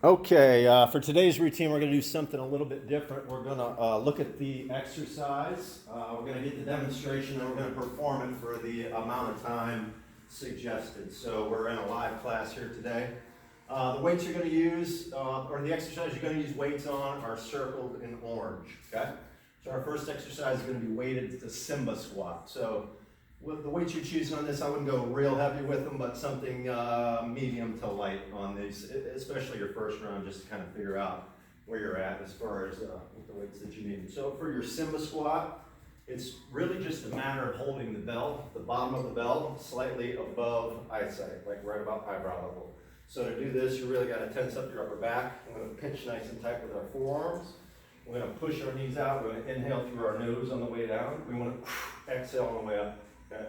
Okay, for today's routine, we're going to do something a little bit different. We're going to look at the exercise. We're going to get the demonstration, and we're going to perform it for the amount of time suggested. So we're in a live class here today. The weights you're going to use, or the exercise you're going to use weights on, are circled in orange. Okay. So our first exercise is going to be weighted. It's the Simba Squat. So with the weights you're choosing on this, I wouldn't go real heavy with them, but something medium to light on these, especially your first round, just to kind of figure out where you're at as far as with the weights that you need. So for your Simba Squat, it's really just a matter of holding the bell, the bottom of the bell, slightly above eyesight, like right about eyebrow level. So to do this, you really got to tense up your upper back. We're going to pinch nice and tight with our forearms. We're going to push our knees out. We're going to inhale through our nose on the way down. We want to exhale on the way up. Okay.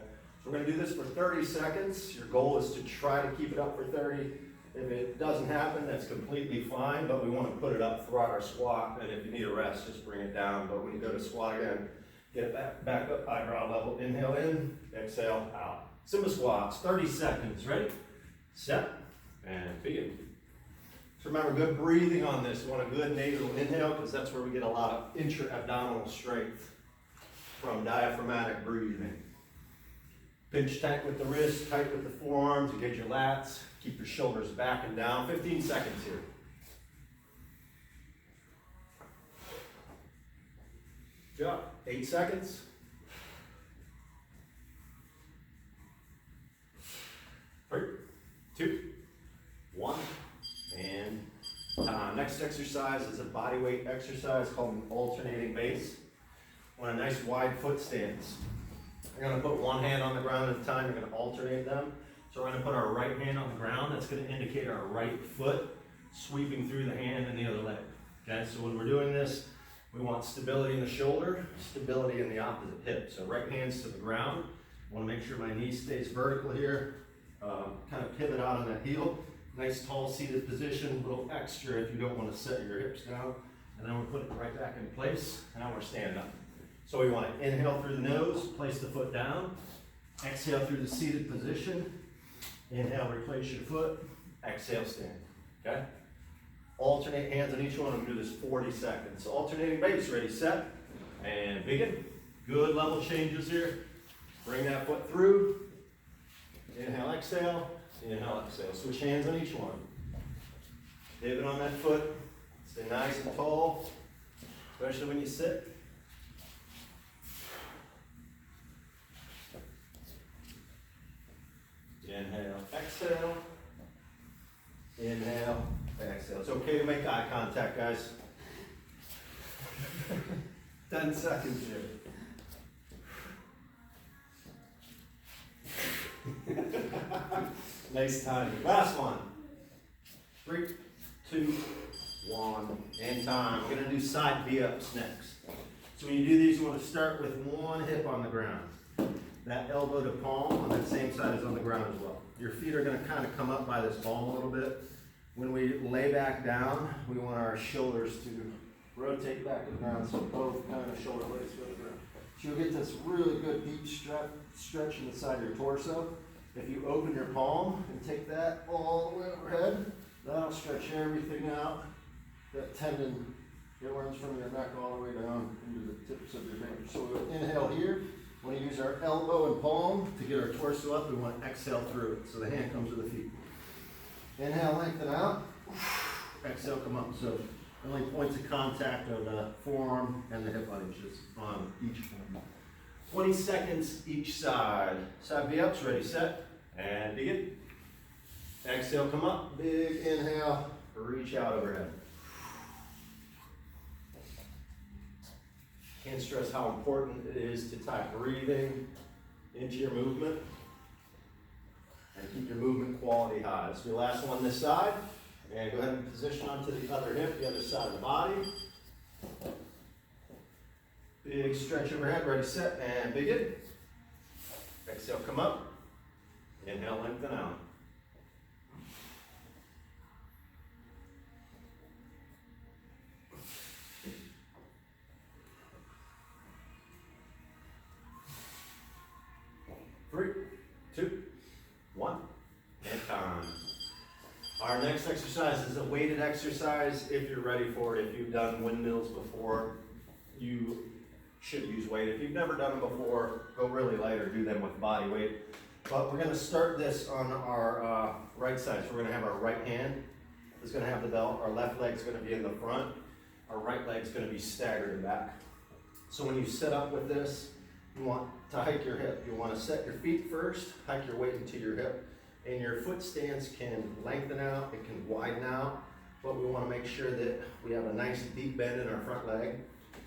So we're going to do this for 30 seconds. Your goal is to try to keep it up for 30. If it doesn't happen, that's completely fine, but we want to put it up throughout our squat, and if you need a rest, just bring it down. But when you go to squat again, get it back up, eyebrow level. Inhale in, exhale out. Simba squats, 30 seconds. Ready, set, and begin. So remember, good breathing on this. You want a good nasal inhale, because that's where we get a lot of intra-abdominal strength from diaphragmatic breathing. Pinch tight with the wrist, tight with the forearms, engage your lats, keep your shoulders back and down. 15 seconds here. Good job. 8 seconds. 3, 2, 1, and time. Next exercise is a body weight exercise called an alternating base. On a nice wide foot stance. You're going to put one hand on the ground at a time. You're going to alternate them. So we're going to put our right hand on the ground. That's going to indicate our right foot sweeping through the hand and the other leg. Okay, so when we're doing this, we want stability in the shoulder, stability in the opposite hip. So right hand's to the ground. I want to make sure my knee stays vertical here. Kind of pivot out on that heel. Nice tall seated position, a little extra if you don't want to set your hips down. And then we'll put it right back in place. And now we're standing up. So we want to inhale through the nose, place the foot down. Exhale through the seated position. Inhale, replace your foot. Exhale, stand. Okay? Alternate hands on each one. I'm going to do this 40 seconds. So alternating base, ready, set, and begin. Good level changes here. Bring that foot through. Inhale, exhale. Inhale, exhale. Switch hands on each one. Pivot on that foot. Stay nice and tall, especially when you sit. Inhale, exhale. Inhale, exhale. It's okay to make eye contact, guys. 10 seconds here. Nice timing. Last one. 3, 2, 1, and time. We're going to do side V-ups next. So when you do these, you want to start with one hip on the ground. That elbow to palm on that same side is on the ground as well. Your feet are going to kind of come up by this palm a little bit. When we lay back down, we want our shoulders to rotate back to the ground, so both kind of shoulder blades go to the ground. So you'll get this really good deep stretch in the side of your torso. If you open your palm and take that all the way overhead, that'll stretch everything out. That tendon, it runs from your neck all the way down into the tips of your fingers. So we'll inhale here. We want to use our elbow and palm to get our torso up. We want to exhale through it. So the hand comes to the feet. Inhale, lengthen out. Exhale, come up. So only points of contact are the forearm and the hip bunches on each one. 20 seconds each side. Side V-ups, ready, set, and begin. Exhale, come up. Big inhale, reach out overhead. Can't stress how important it is to tie breathing into your movement and keep your movement quality high. This will be the last one this side. And go ahead and position onto the other hip, the other side of the body. Big stretch overhead, ready, set, and begin. Exhale, come up. Inhale, lengthen out. Three, two, one, and time. Our next exercise exercise is a weighted exercise if you're ready for it. If you've done windmills before, you should use weight. If you've never done them before, go really light or do them with body weight. But we're gonna start this on our right side. So we're gonna have our right hand is gonna have the belt. Our left leg's gonna be in the front. Our right leg's gonna be staggered back. So when you set up with this, you want to hike your hip. You wanna set your feet first, hike your weight into your hip. And your foot stance can lengthen out, it can widen out, but we want to make sure that we have a nice deep bend in our front leg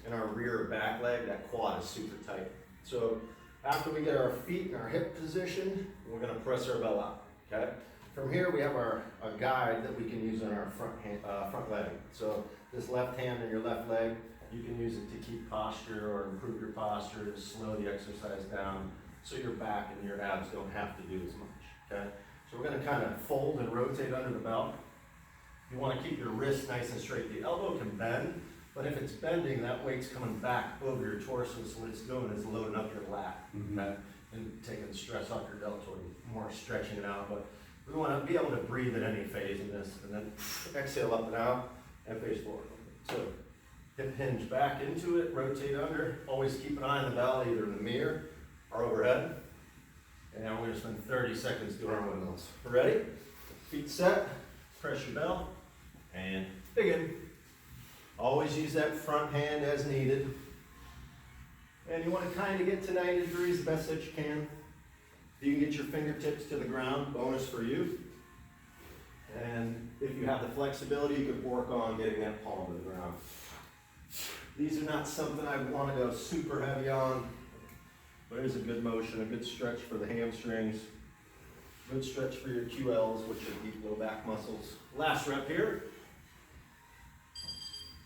and our rear or back leg. That quad is super tight. So after we get our feet in our hip position, we're going to press our bell out. Okay. From here we have a guide that we can use on our front leg. So this left hand and your left leg, you can use it to keep posture or improve your posture, to slow the exercise down, so your back and your abs don't have to do as much. Okay. So we're going to kind of fold and rotate under the belt. You want to keep your wrist nice and straight. The elbow can bend, but if it's bending, that weight's coming back over your torso, so what it's doing is loading up your lat, okay? And taking the stress off your deltoid, more stretching it out. But we want to be able to breathe at any phase in this, and then exhale up and out, and face forward. So hip hinge back into it, rotate under. Always keep an eye on the bell, either in the mirror or overhead. And now we're going to spend 30 seconds doing our windmills. Ready? Feet set, press your bell, and begin. Always use that front hand as needed. And you want to kind of get to 90 degrees the best that you can. If you can get your fingertips to the ground, bonus for you. And if you have the flexibility, you could work on getting that palm to the ground. These are not something I want to go super heavy on. But it is a good motion, a good stretch for the hamstrings, good stretch for your QLs, which are deep low back muscles. Last rep here.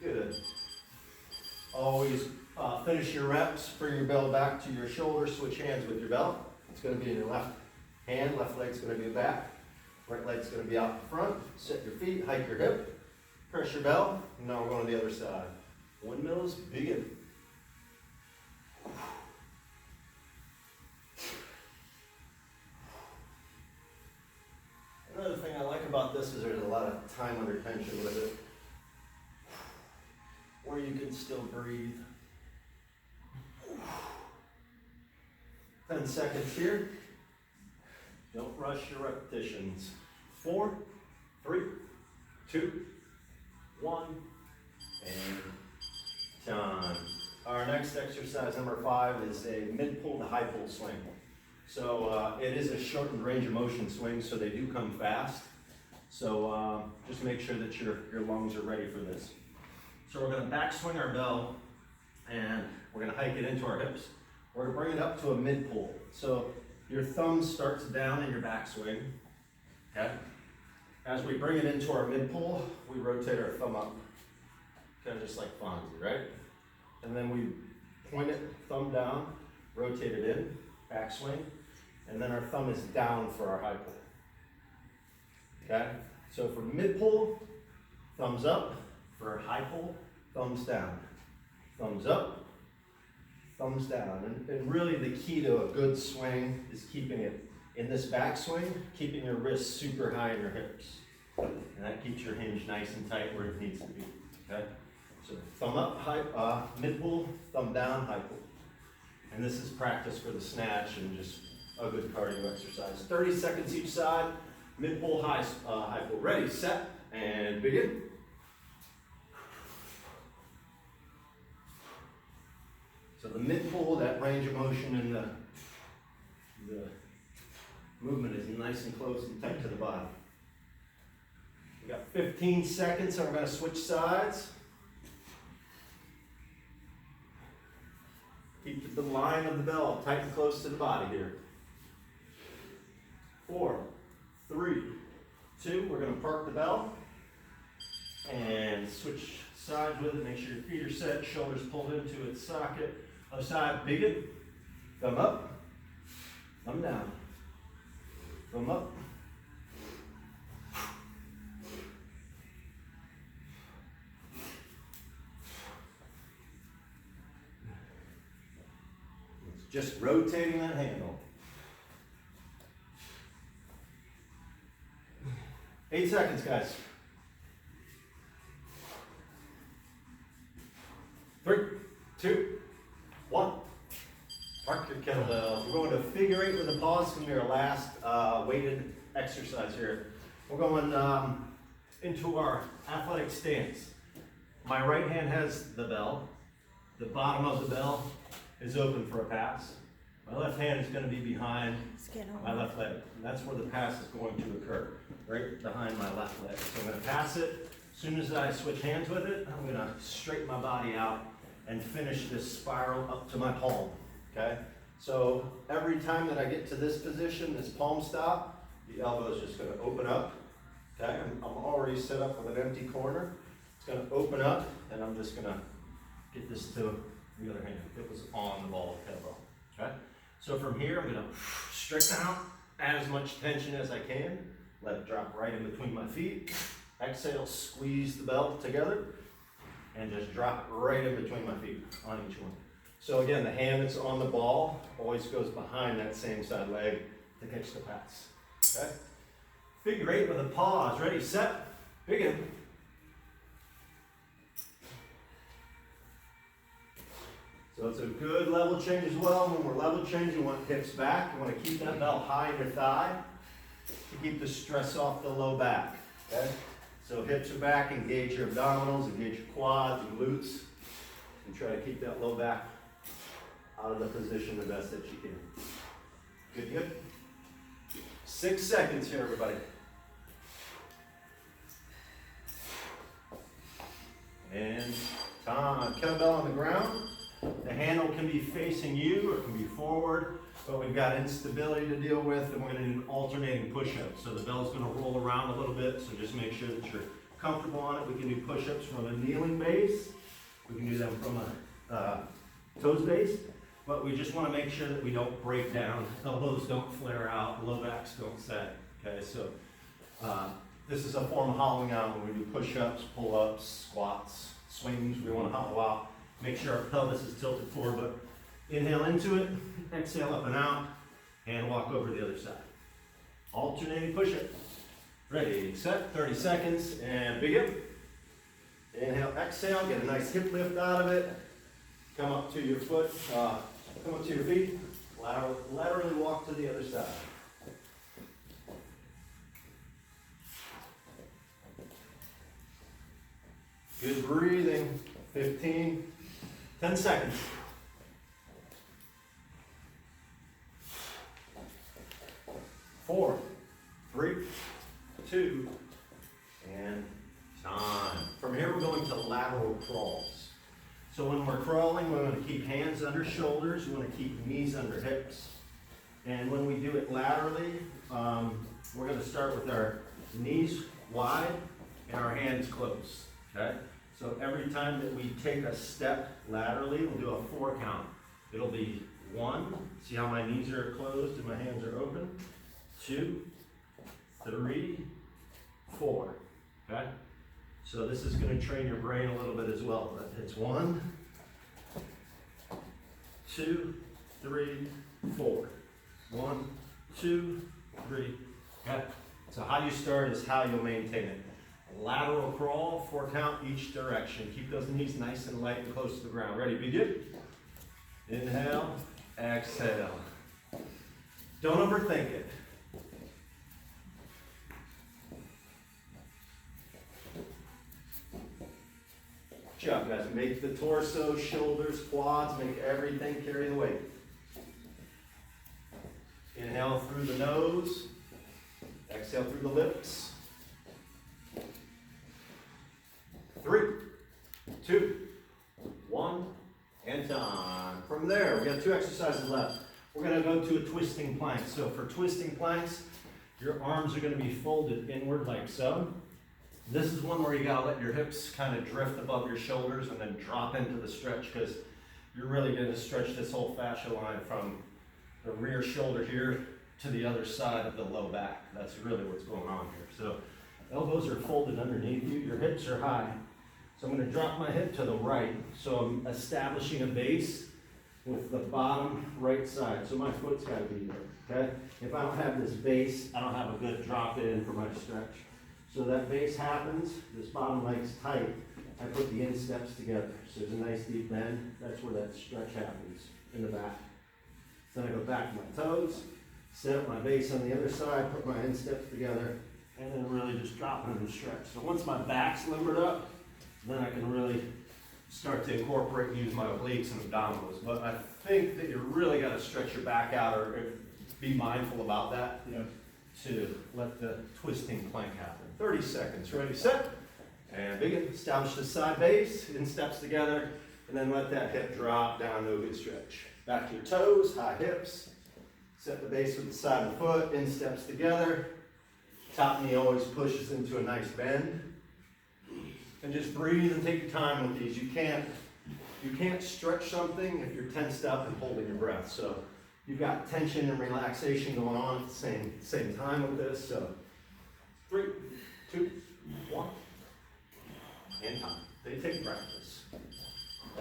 Good. Always finish your reps, bring your bell back to your shoulder, switch hands with your belt. It's going to be in your left hand, left leg's going to be back, right leg's going to be out in front. Set your feet, hike your hip, press your bell, and now we're going to the other side. Windmills, begin. Another thing I like about this is there's a lot of time under tension with it, where you can still breathe. 10 seconds here. Don't rush your repetitions. 4, 3, 2, 1, and time. Our next exercise, number 5, is a mid-pull to high-pull swing. So it is a shortened range of motion swing, so they do come fast. So just make sure that your lungs are ready for this. So we're going to back swing our bell, and we're going to hike it into our hips. We're going to bring it up to a mid-pull. So your thumb starts down in your back swing. Okay? As we bring it into our mid-pull, we rotate our thumb up. Kind of just like Fonzie, right? And then we point it, thumb down, rotate it in, back swing, and then our thumb is down for our high pull. Okay? So for mid pull, thumbs up. For high pull, thumbs down. Thumbs up, thumbs down. And really the key to a good swing is keeping it in this back swing, keeping your wrists super high in your hips. And that keeps your hinge nice and tight where it needs to be. Okay? So thumb up, high, mid pull, thumb down, high pull. And this is practice for the snatch and just a good cardio exercise. 30 seconds each side, mid pull, high pull. Ready, set, and begin. So the mid pull, that range of motion and the movement is nice and close and tight to the body. We got 15 seconds, and we're going to switch sides. Keep the line of the bell tight and close to the body here. 4, 3, 2, we're going to park the bell and switch sides with it. Make sure your feet are set, shoulders pulled into its socket. Other side, begin. Thumb up, thumb down, thumb up. Just rotating that handle. 8 seconds, guys. 3, 2, 1. Park your kettlebells. We're going to figure 8 with a pause from your last weighted exercise here. We're going into our athletic stance. My right hand has the bell. The bottom of the bell is open for a pass. My left hand is going to be behind my left leg. And that's where the pass is going to occur, right behind my left leg. So I'm going to pass it. As soon as I switch hands with it, I'm going to straighten my body out and finish this spiral up to my palm, okay? So every time that I get to this position, this palm stop, the elbow is just going to open up, okay? I'm already set up with an empty corner. It's going to open up, and I'm just going to get this to the other hand. It was on the ball of kettlebell, okay? So from here, I'm going to straighten out, add as much tension as I can, let it drop right in between my feet. Exhale, squeeze the belt together, and just drop it right in between my feet on each one. So again, the hand that's on the ball always goes behind that same side leg to catch the pass, okay? Figure 8 with a pause. Ready, set, begin. So it's a good level change as well. When we're level changing, you want hips back. You want to keep that belt high in your thigh to keep the stress off the low back, okay? So hips are back, engage your abdominals, engage your quads, your glutes, and try to keep that low back out of the position the best that you can. Good, good. 6 seconds here, everybody. And time. Kettlebell on the ground. The handle can be facing you or it can be forward, but we've got instability to deal with, and we're going to do an alternating push-up. So the bell's going to roll around a little bit, so just make sure that you're comfortable on it. We can do push-ups from a kneeling base. We can do them from a toes base, but we just want to make sure that we don't break down. Elbows don't flare out, low backs don't sag. Okay, so this is a form of hollowing out when we do push-ups, pull-ups, squats, swings. We want to hollow out. Make sure our pelvis is tilted forward, but inhale into it, exhale up and out, and walk over the other side. Alternating push-up. Ready, set, 30 seconds, and begin. Inhale, exhale, get a nice hip lift out of it. Come up to your foot, come up to your feet, laterally walk to the other side. Good breathing, 15, 10 seconds. 4, 3, 2, and time. From here, we're going to lateral crawls. So when we're crawling, we want to keep hands under shoulders. We want to keep knees under hips. And when we do it laterally, we're going to start with our knees wide and our hands closed. Okay? So every time that we take a step laterally, we'll do a 4 count. It'll be 1. See how my knees are closed and my hands are open? 2, 3, 4. Okay? So this is going to train your brain a little bit as well. It's 1, 2, 3, 4. 1, 2, 3. Okay? So how you start is how you'll maintain it. Lateral crawl, 4 count each direction. Keep those knees nice and light and close to the ground. Ready, begin. Inhale, exhale. Don't overthink it. Good job, guys. Make the torso, shoulders, quads, make everything carry the weight. Inhale through the nose. Exhale through the lips. 3, 2, 1, and time. From there, we got 2 exercises left. We're going to go to a twisting plank. So for twisting planks, your arms are going to be folded inward like so. This is one where you got to let your hips kind of drift above your shoulders and then drop into the stretch, because you're really going to stretch this whole fascia line from the rear shoulder here to the other side of the low back. That's really what's going on here. So elbows are folded underneath you. Your hips are high. So I'm going to drop my hip to the right. So I'm establishing a base with the bottom right side. So my foot's got to be there, okay? If I don't have this base, I don't have a good drop in for my stretch. So that base happens, this bottom leg's tight. I put the insteps together. So there's a nice deep bend. That's where that stretch happens, in the back. So then I go back to my toes, set up my base on the other side, put my insteps together, and then really just drop into the stretch. So once my back's limbered up, then I can really start to incorporate and use my obliques and abdominals. But I think that you really got to stretch your back out, or be mindful about that, to let the twisting plank happen. 30 seconds. Ready, set, and begin. Establish the side base, insteps together, and then let that hip drop down to a good stretch. Back to your toes, high hips. Set the base with the side of the foot, insteps together. Top knee always pushes into a nice bend. And just breathe and take your time with these. You can't stretch something if you're tensed up and holding your breath. So you've got tension and relaxation going on at the same time with this. So 3, 2, 1, and time. They take practice,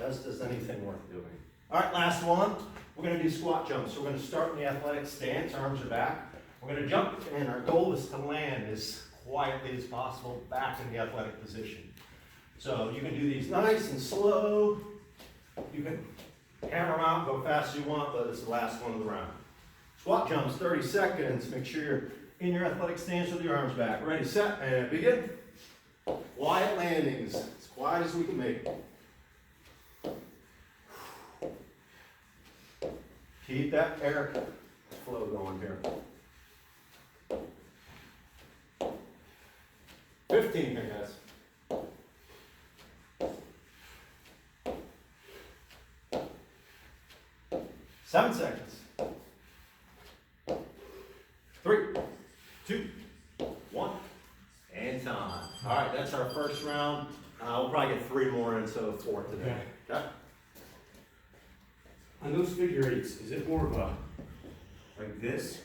as does anything worth doing. All right, last one. We're going to do squat jumps. So we're going to start in the athletic stance. Arms are back. We're going to jump, and our goal is to land as quietly as possible back in the athletic position. So you can do these nice and slow. You can hammer them out, go fast as you want, but it's the last one of the round. Squat jumps, 30 seconds. Make sure you're in your athletic stance with your arms back. Ready, set, and begin. Quiet landings, as quiet as we can make it. Keep that air flow going here. 15 here, guys. 7 seconds. 3, 2, 1, and time. All right, that's our first round. We'll probably get 3 more into a fourth today. Okay? On those figure eights, is it more of a, like this?